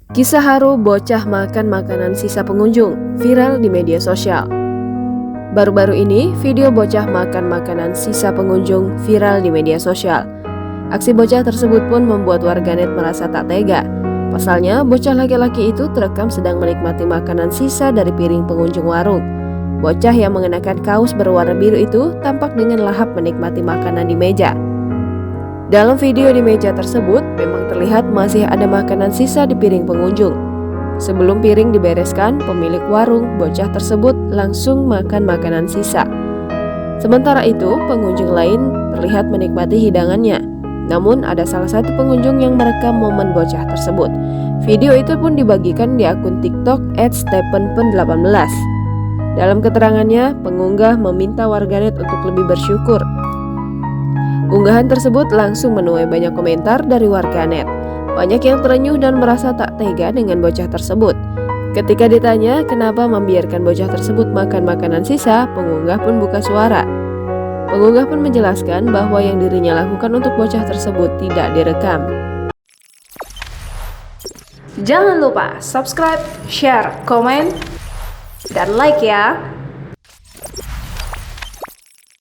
Kisah haru bocah makan makanan sisa pengunjung viral di media sosial. Baru-baru ini, video bocah makan makanan sisa pengunjung viral di media sosial. Aksi bocah tersebut pun membuat warganet merasa tak tega. Pasalnya, bocah laki-laki itu terekam sedang menikmati makanan sisa dari piring pengunjung warung. Bocah yang mengenakan kaos berwarna biru itu tampak dengan lahap menikmati makanan di meja. Dalam video di meja tersebut, memang terlihat masih ada makanan sisa di piring pengunjung. Sebelum piring dibereskan, pemilik warung bocah tersebut langsung makan makanan sisa. Sementara itu, pengunjung lain terlihat menikmati hidangannya. Namun, ada salah satu pengunjung yang merekam momen bocah tersebut. Video itu pun dibagikan di akun TikTok @stephenpen18. Dalam keterangannya, pengunggah meminta warganet untuk lebih bersyukur. Unggahan tersebut langsung menuai banyak komentar dari warganet. Banyak yang terenyuh dan merasa tak tega dengan bocah tersebut. Ketika ditanya kenapa membiarkan bocah tersebut makan makanan sisa, pengunggah pun buka suara. Pengunggah pun menjelaskan bahwa yang dirinya lakukan untuk bocah tersebut tidak direkam. Jangan lupa subscribe, share, komen, dan like ya!